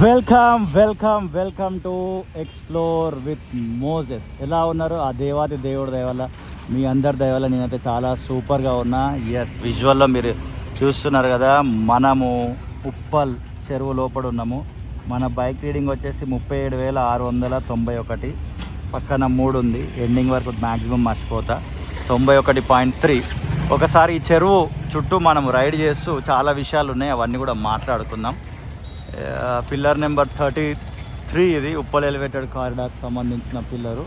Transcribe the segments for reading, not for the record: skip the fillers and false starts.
Welcome to explore with Moses. ఎలా ఉన్నారు? ఆ దేవాది దేవుడి దయవల్ల, మీ అందరి దయవల్ల నేనైతే చాలా సూపర్గా ఉన్నా. ఎస్, విజువల్లో మీరు చూస్తున్నారు కదా, మనము ఉప్పల్ చెరువు లోపల ఉన్నాము. మన బైక్ రీడింగ్ వచ్చేసి 37,691. పక్కన 3 ఉంది, ఎండింగ్ వరకు మ్యాక్సిమం మర్చిపోతా. 91.3. ఒకసారి ఈ చెరువు చుట్టూ మనం రైడ్ చేస్తూ చాలా విషయాలు ఉన్నాయి, అవన్నీ కూడా మాట్లాడుకుందాం. పిల్లర్ నెంబర్ 33 ఇది ఉప్పల్ ఎలివేటెడ్ కారిడార్కి సంబంధించిన పిల్లరు.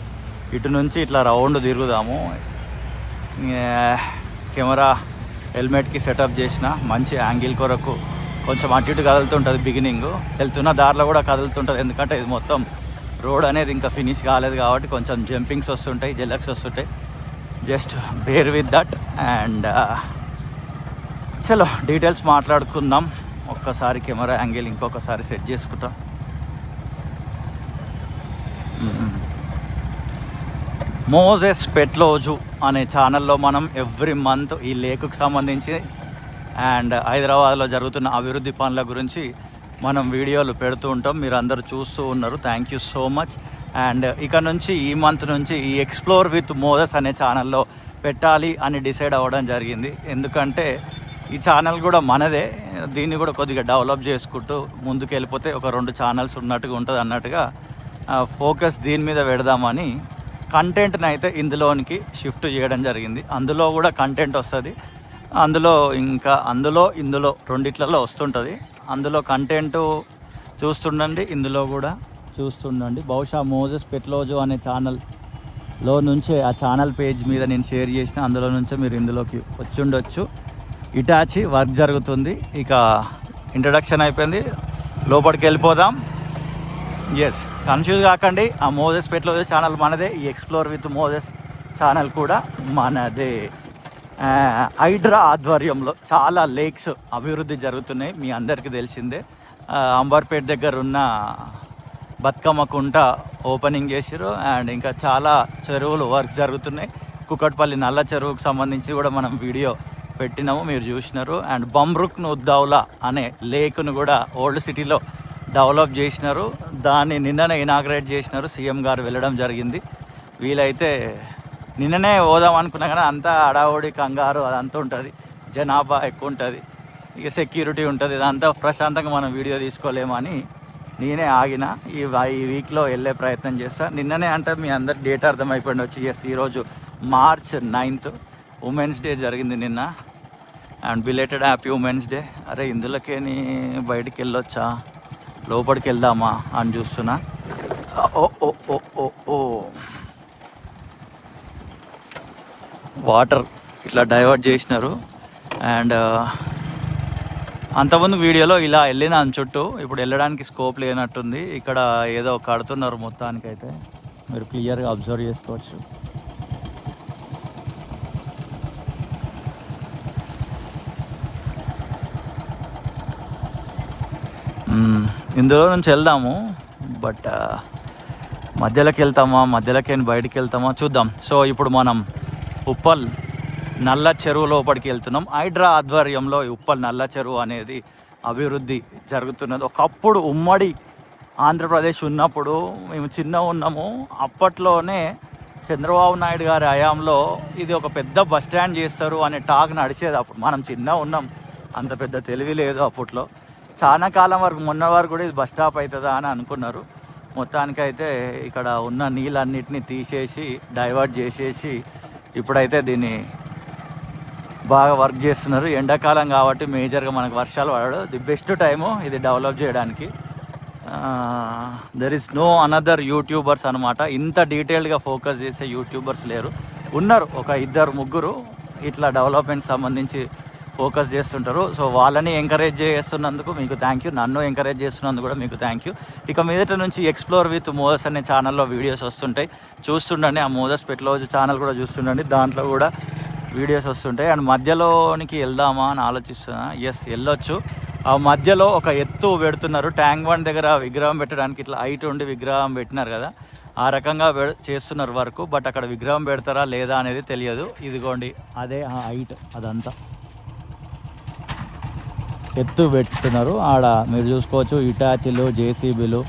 ఇటు నుంచి ఇట్లా రౌండ్ తిరుగుదాము. కెమెరా హెల్మెట్కి సెటప్ చేసిన మంచి యాంగిల్ కొరకు కొంచెం అటు ఇటు కదులుతుంటుంది. బిగినింగ్ వెళ్తున్న దారిలో కూడా కదులుతుంటుంది, ఎందుకంటే ఇది మొత్తం రోడ్ అనేది ఇంకా ఫినిష్ కాలేదు కాబట్టి కొంచెం జంపింగ్స్ వస్తుంటాయి, జెలక్స్ వస్తుంటాయి. Just bear with that. And చలో డీటెయిల్స్ మాట్లాడుకుందాం. ఒక్కసారి కెమెరా యాంగిల్ ఇంకొకసారి సెట్ చేసుకుంటాం. మోజెస్ పెట్లోజు అనే ఛానల్లో మనం ఎవ్రీ మంత్ ఈ లేకుకు సంబంధించి అండ్ హైదరాబాద్లో జరుగుతున్న అభివృద్ధి పనుల గురించి మనం వీడియోలు పెడుతూ ఉంటాం. మీరు అందరూ చూస్తూ ఉన్నారు, thank you so much. And ఇక నుంచి ఈ మంత్ నుంచి ఈ ఎక్స్ప్లోర్ విత్ మోజెస్ అనే ఛానల్లో పెట్టాలి అని డిసైడ్ అవ్వడం జరిగింది. ఎందుకంటే ఈ ఛానల్ కూడా మనదే, దీన్ని కూడా కొద్దిగా డెవలప్ చేసుకుంటూ ముందుకు వెళ్ళిపోతే ఒక 2 ఛానల్స్ ఉన్నట్టుగా ఉంటుంది అన్నట్టుగా ఫోకస్ దీని మీద పెడదామని కంటెంట్ని అయితే ఇందులోనికి షిఫ్ట్ చేయడం జరిగింది. అందులో కూడా కంటెంట్ వస్తుంది, ఇందులో రెండిట్లలో వస్తుంటుంది. అందులో కంటెంట్ చూస్తుండండి, ఇందులో కూడా చూస్తుండండి. బహుశా మోజెస్ పెట్లోజు అనే ఛానల్లో నుంచే, ఆ ఛానల్ పేజ్ మీద నేను షేర్ చేసిన అందులో నుంచే మీరు ఇందులోకి వచ్చి ఉండొచ్చు. ఇటాచి వర్క్ జరుగుతుంది. ఇక ఇంట్రడక్షన్ అయిపోయింది, లోపలికి వెళ్ళిపోదాం. ఎస్, కన్ఫ్యూజ్ కాకండి, ఆ మోజెస్ పెట్లోజు ఛానల్ మనదే, ఈ ఎక్స్ప్లోర్ విత్ మోజెస్ ఛానల్ కూడా మనదే. హైడ్రా ఆధ్వర్యంలో చాలా లేక్స్ అభివృద్ధి జరుగుతున్నాయి, మీ అందరికీ తెలిసిందే. అంబర్పేట దగ్గర ఉన్న బతుకమ్మ కుంట ఓపెనింగ్ చేసారు. అండ్ ఇంకా చాలా చెరువులు వర్క్స్ జరుగుతున్నాయి. కుకట్పల్లి నల్ల చెరువుకు సంబంధించి కూడా మనం వీడియో పెట్టినాము, మీరు చూసినారు. అండ్ బమ్రుక్ నుద్దౌలా అనే లేక్ను కూడా ఓల్డ్ సిటీలో డెవలప్ చేసినారు. దాన్ని నిన్ననే ఇనాగ్రేట్ చేసినారు, సీఎం గారు వెళ్ళడం జరిగింది. వీలైతే నిన్ననే పోదాం అనుకున్నా కానీ అంతా అడావుడి కంగారు అదంతా ఉంటుంది, జనాభా ఎక్కువ ఉంటుంది, ఇక సెక్యూరిటీ ఉంటుంది, ఇదంతా ప్రశాంతంగా మనం వీడియో తీసుకోలేమని నేనే ఆగిన. ఈ వీక్లో వెళ్ళే ప్రయత్నం చేస్తా. నిన్ననే అంటే మీ అందరి డేట్ అర్థమైపోయింది వచ్చి. ఎస్, ఈరోజు March 9th ఉమెన్స్ డే జరిగింది నిన్న. And belated happy women's day. అరే ఇందులోకేని బయటికి వెళ్ళొచ్చా, లోపలికి వెళ్దామా అని చూస్తున్నా. ఓ ఓ ఓ ఓ ఓ వాటర్ ఇట్లా డైవర్ట్ చేసినారు. అండ్ అంతకుముందు వీడియోలో ఇలా వెళ్ళిన చుట్టూ, ఇప్పుడు వెళ్ళడానికి స్కోప్ లేనట్టుంది. ఇక్కడ ఏదో కడుతున్నారు మొత్తానికైతే, మీరు క్లియర్గా అబ్జర్వ్ చేసుకోవచ్చు. ఇందులో నుంచి వెళ్దాము, బట్ మధ్యలోకి వెళ్తామా, మధ్యలోకి బయటికి వెళ్తామా చూద్దాం. సో ఇప్పుడు మనం ఉప్పల్ నల్ల చెరువు లోపలికి వెళ్తున్నాం. హైడ్రా ఆధ్వర్యంలో ఉప్పల్ నల్ల చెరువు అనేది అభివృద్ధి జరుగుతున్నది. ఒకప్పుడు ఉమ్మడి ఆంధ్రప్రదేశ్ ఉన్నప్పుడు మేము చిన్న ఉన్నాము, అప్పట్లోనే చంద్రబాబు నాయుడు గారి హయాంలో ఇది ఒక పెద్ద బస్ స్టాండ్ చేస్తారు అనే టాక్ నడిచేది. అప్పుడు మనం చిన్న ఉన్నాం, అంత పెద్ద తెలివి లేదు అప్పట్లో. చాలా కాలం వరకు, మొన్న వరకు కూడా ఇది బస్ స్టాప్ అవుతుందా అని అనుకున్నారు. మొత్తానికైతే ఇక్కడ ఉన్న నీళ్ళన్నిటిని తీసేసి డైవర్ట్ చేసేసి ఇప్పుడైతే దీన్ని బాగా వర్క్ చేస్తున్నారు. ఎండాకాలం కాబట్టి మేజర్గా మనకు వర్షాలు పడడు, ది బెస్ట్ టైము ఇది డెవలప్ చేయడానికి. There is no another YouTubers అనమాట, ఇంత డీటెయిల్డ్గా ఫోకస్ చేసే యూట్యూబర్స్ లేరు. ఉన్నారు ఒక 2-3 ఇట్లా డెవలప్మెంట్ సంబంధించి ఫోకస్ చేస్తుంటారు. సో వాళ్ళని ఎంకరేజ్ చేస్తున్నందుకు మీకు థ్యాంక్ యూ, నన్ను ఎంకరేజ్ చేస్తున్నందుకు కూడా మీకు థ్యాంక్ యూ. ఇక మీదట నుంచి ఎక్స్ప్లోర్ విత్ మోజెస్ అనే ఛానల్లో వీడియోస్ వస్తుంటాయి, చూస్తుండండి. ఆ మోజెస్ పెట్లోజు ఛానల్ కూడా చూస్తుండండి, దాంట్లో కూడా వీడియోస్ వస్తుంటాయి. అండ్ మధ్యలోనికి వెళ్దామా అని ఆలోచిస్తున్నా. ఎస్, వెళ్ళొచ్చు. ఆ మధ్యలో ఒక ఎత్తు పెడుతున్నారు, ట్యాంక్ బండ్ దగ్గర విగ్రహం పెట్టడానికి ఇట్లా హైట్ ఉండి విగ్రహం పెట్టినారు కదా, ఆ రకంగా చేస్తున్నారు వర్క్. బట్ అక్కడ విగ్రహం పెడతారా లేదా అనేది తెలియదు. ఇదిగోండి అదే ఆ హైట్, అదంతా ఎత్తు పెట్టుతున్నారు. ఆడ మీరు చూసుకోవచ్చు ఇటాచీలు, జేసీబీలు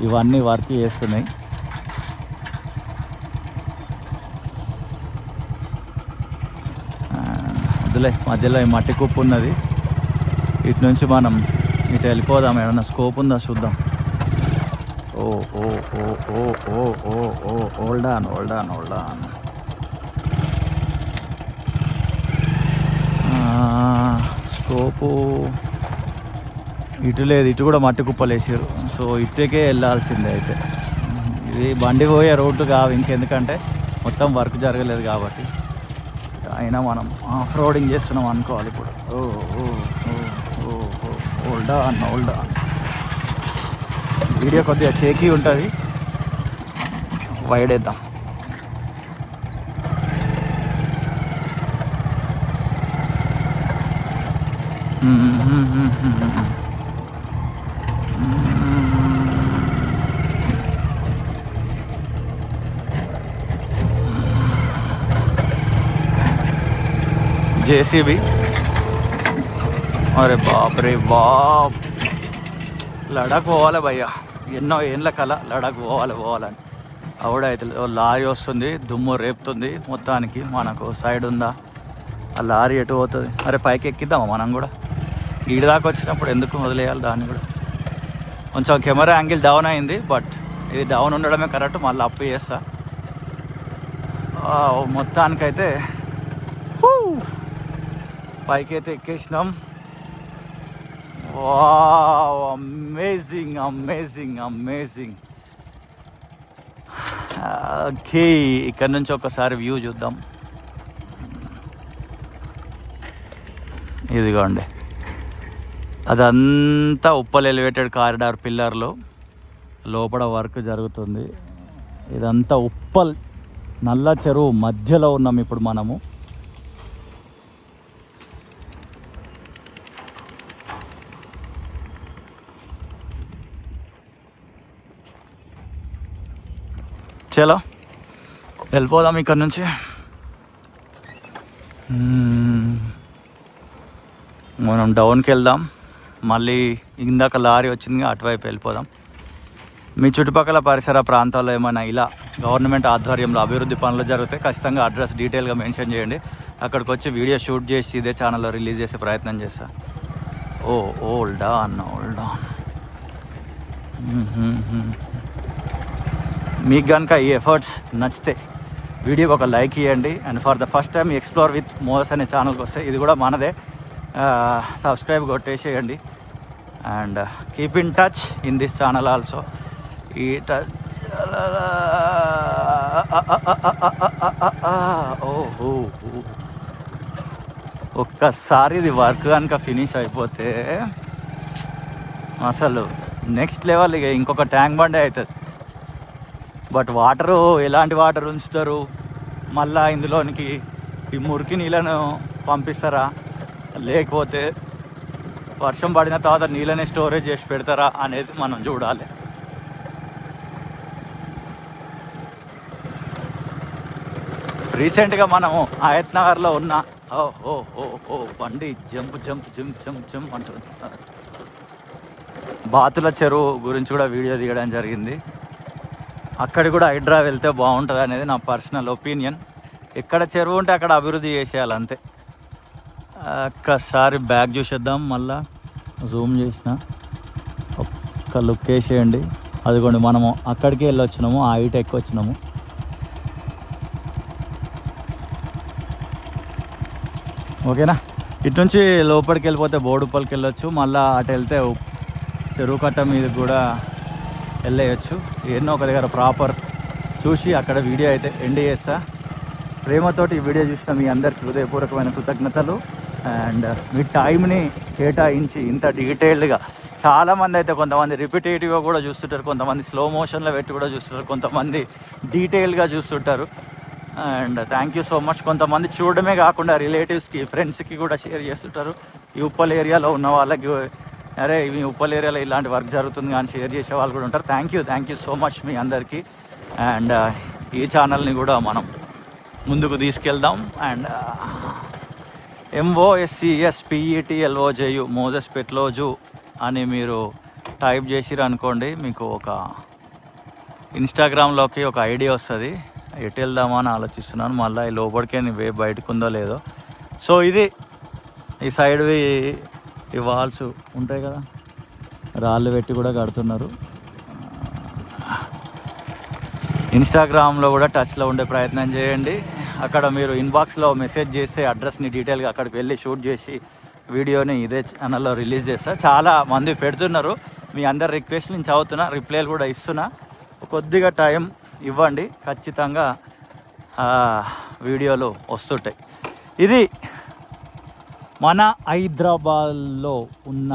ఇవన్నీ వర్క్ చేస్తున్నాయి. వద్దులే, మధ్యలో ఈ మట్టి కుప్పు ఉన్నది. ఇటు నుంచి మనం ఇటు వెళ్ళిపోదాం. ఏమన్నా స్కోప్ ఉందా చూద్దాం. ఓ ఓ ఓ ఓ ఓ ఓ ఓ హోల్డ్ ఆన్. స్కోపు ఇటు లేదు, ఇటు కూడా మట్టి కుప్పలు వేసారు. సో ఇటుకే వెళ్ళాల్సిందే. అయితే ఇది బండి పోయే రోడ్డు కావు ఇంకెందుకంటే మొత్తం వర్క్ జరగలేదు కాబట్టి. అయినా మనం ఆఫ్ రోడింగ్ చేస్తున్నాం అనుకోవాలి ఇప్పుడు. ఓ ఓ ఓ ఓ హోల్డ్ ఆన్. వీడియో కొద్దిగా షేకీ ఉంటుంది, వైడ్ వేద్దాం. జేసీబీ. అరే బాప్ రే బాప్, లడాక్ పోవాలి భయ్యా. ఎన్నో ఏళ్ళ కల లడాక్ పోవాలని. ఆవిడైతే లారీ వస్తుంది, దుమ్ము రేపుతుంది మొత్తానికి. మనకు సైడ్ ఉందా? ఆ లారీ ఎటు పోతుంది? అరే పైకి ఎక్కిద్దామా మనం కూడా? ఈడి దాకా వచ్చినప్పుడు ఎందుకు వదిలేయాలి దాన్ని కూడా? కొంచెం కెమెరా యాంగిల్ డౌన్ అయింది, బట్ ఇది డౌన్ ఉండడమే కరెక్ట్. మళ్ళీ అప్ చేస్తా. మొత్తానికైతే పైకి అయితే ఎక్కేసినాం. Wow, amazing. ఓకే, ఇక్కడ నుంచి ఒకసారి వ్యూ చూద్దాం. ఇదిగోండి, అదంతా ఉప్పల్ ఎలివేటెడ్ కారిడార్ పిల్లర్లు. లోపల వర్క్ జరుగుతుంది. ఇదంతా ఉప్పల్ నల్ల చెరువు మధ్యలో ఉన్నాం ఇప్పుడు మనము. చలో వెళ్ళిపోదాం ఇక్కడ నుంచి. మనం డౌన్కి వెళ్దాం. మళ్ళీ ఇందాక లారీ వచ్చింది, అటువైపు వెళ్ళిపోదాం. మీ చుట్టుపక్కల పరిసర ప్రాంతాల్లో ఏమైనా ఇలా గవర్నమెంట్ ఆధ్వర్యంలో అభివృద్ధి పనులు జరిగితే ఖచ్చితంగా అడ్రస్ డీటెయిల్గా మెన్షన్ చేయండి. అక్కడికి వచ్చి వీడియో షూట్ చేసి ఇదే ఛానల్లో రిలీజ్ చేసే ప్రయత్నం చేస్తా. Hold on. మీకు కనుక ఈ ఎఫర్ట్స్ నచ్చితే వీడియోకి ఒక లైక్ ఇవ్వండి. And for the first time explore with Mos అనే ఛానల్కి వస్తే, ఇది కూడా మనదే, సబ్స్క్రైబ్ కొట్టేసేయండి. And keep in touch in this channel also. ఈ టచ్ ఓహో, ఒక్కసారి ఇది వర్క్ కనుక ఫినిష్ అయిపోతే అసలు నెక్స్ట్ లెవెల్. ఇక ఇంకొక ట్యాంక్ బండే అవుతుంది. బట్ వాటరు ఎలాంటి వాటర్ ఉంచుతారు? మళ్ళా ఇందులోనికి ఈ మురికి నీళ్ళను పంపిస్తారా, లేకపోతే వర్షం పడిన తర్వాత నీళ్ళనే స్టోరేజ్ చేసి పెడతారా అనేది మనం చూడాలి. రీసెంట్గా మనము ఆయత్ నగర్లో ఉన్న బండి జంప్ అంటుంది. బాతుల చెరువు గురించి కూడా వీడియో తీయడం జరిగింది. అక్కడ కూడా హైడ్రా వెళ్తే బాగుంటుంది అనేది నా పర్సనల్ ఒపీనియన్. ఎక్కడ చెరువు ఉంటే అక్కడ అభివృద్ధి చేసేయాలి అంతే. ఒక్కసారి బ్యాగ్ చూసేద్దాం, మళ్ళా జూమ్ చేసిన ఒక్క లుక్ వేసేయండి. అదిగోండి, మనము అక్కడికి వెళ్ళి వచ్చినాము, ఆ హైట్ ఎక్కువ వచ్చినాము. ఓకేనా? ఇటు నుంచి లోపలికి వెళ్ళిపోతే బోడుపల్లికి వెళ్ళొచ్చు. మళ్ళీ అటు వెళ్తే చెరువు కట్ట మీద కూడా వెళ్ళేయచ్చు. ఎన్నో ఒక దగ్గర ప్రాపర్ చూసి అక్కడ వీడియో అయితే ఎండ్ చేస్తా. ప్రేమతోటి ఈ వీడియో చూసిన మీ అందరికి హృదయపూర్వకమైన కృతజ్ఞతలు. అండ్ మీ టైంని కేటాయించి ఇంత డీటెయిల్డ్గా, చాలామంది అయితే కొంతమంది రిపిటేటివ్గా కూడా చూస్తుంటారు, కొంతమంది స్లో మోషన్లో పెట్టి కూడా చూస్తుంటారు, కొంతమంది డీటెయిల్గా చూస్తుంటారు. And thank you so much. కొంతమంది చూడడమే కాకుండా రిలేటివ్స్కి, ఫ్రెండ్స్కి కూడా షేర్ చేస్తుంటారు. ఈ ఉప్పల్ ఏరియాలో ఉన్న వాళ్ళకి, అరే ఈ ఉప్పల్ ఏరియాలో ఇలాంటి వర్క్ జరుగుతుంది కానీ షేర్ చేసే వాళ్ళు కూడా ఉంటారు. థ్యాంక్ యూ సో మచ్ మీ అందరికీ. అండ్ ఈ ఛానల్ని కూడా మనం ముందుకు తీసుకెళ్దాం. అండ్ MOSESPETLOJU మోజెస్ పెట్లోజు అని మీరు టైప్ చేసిరు అనుకోండి, మీకు ఒక ఇన్స్టాగ్రామ్లోకి ఒక ఐడి వస్తుంది. ఎటు వెళ్దామా అని ఆలోచిస్తున్నాను. మళ్ళీ ఈ లోపలికే వే బయటకు ఉందో లేదో. సో ఇది ఈ సైడ్వి ఈ వాల్స్ ఉంటాయి కదా, రాళ్ళు పెట్టి కూడా కడుతున్నారు. ఇన్స్టాగ్రామ్లో కూడా టచ్లో ఉండే ప్రయత్నం చేయండి. అక్కడ మీరు ఇన్బాక్స్లో మెసేజ్ చేస్తే అడ్రస్ని డీటెయిల్గా అక్కడికి వెళ్ళి షూట్ చేసి వీడియోని ఇదే ఛానల్లో రిలీజ్ చేస్తా. చాలా మంది పెడుతున్నారు. మీ అందరి రిక్వెస్ట్ నేను చదువుతున్నా, రిప్లైలు కూడా ఇస్తున్నా. కొద్దిగా టైం ఇవ్వండి, ఖచ్చితంగా వీడియోలు వస్తుంటాయి. ఇది మన హైదరాబాద్లో ఉన్న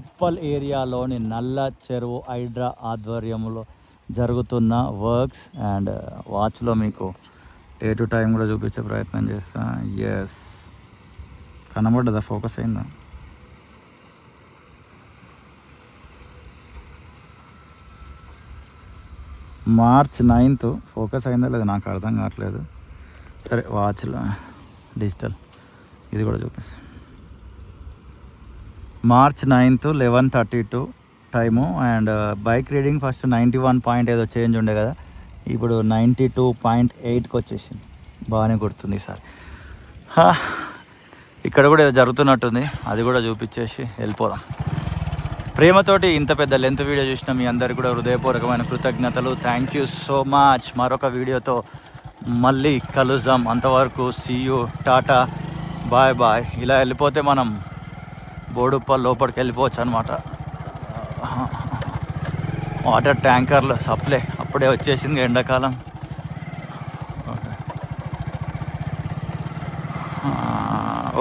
ఉప్పల్ ఏరియాలోని నల్ల చెరువు హైడ్రా ఆధ్వర్యంలో జరుగుతున్న వర్క్స్ అండ్ వాచ్లో మీకు డే టు టైం కూడా చూపించే ప్రయత్నం చేస్తా. ఎస్, కనబడ్డదా? ఫోకస్ అయిందా? March 9th ఫోకస్ అయిందా లేదా నాకు అర్థం కావట్లేదు. సరే, వాచ్లో డిజిటల్ ఇది కూడా చూపిస్తాను. March 9th 11:32 time. And bike reading first 91 point ఏదో చేంజ్ ఉండే కదా, ఇప్పుడు 92.8కి వచ్చేసింది. బాగానే గుర్తుంది ఈసారి. ఇక్కడ కూడా ఏదో జరుగుతున్నట్టుంది, అది కూడా చూపించేసి వెళ్ళిపోదాం. ప్రేమతోటి ఇంత పెద్ద లెంత్ వీడియో చూసిన మీ అందరికీ కూడా హృదయపూర్వకమైన కృతజ్ఞతలు. Thank you so much. మరొక వీడియోతో మళ్ళీ కలుద్దాం. అంతవరకు see you, tata, bye bye. ఇలా వెళ్ళిపోతే మనం బోడుప్పల్ లోపలికి వెళ్ళిపోవచ్చు అనమాట. వాటర్ ట్యాంకర్లు సప్లై అప్పుడే వచ్చేసింది ఎండాకాలం.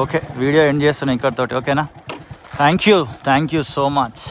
ఓకే, వీడియో ఎండ్ చేస్తున్నాను ఇక్కడితోటి. ఓకేనా? Thank you so much.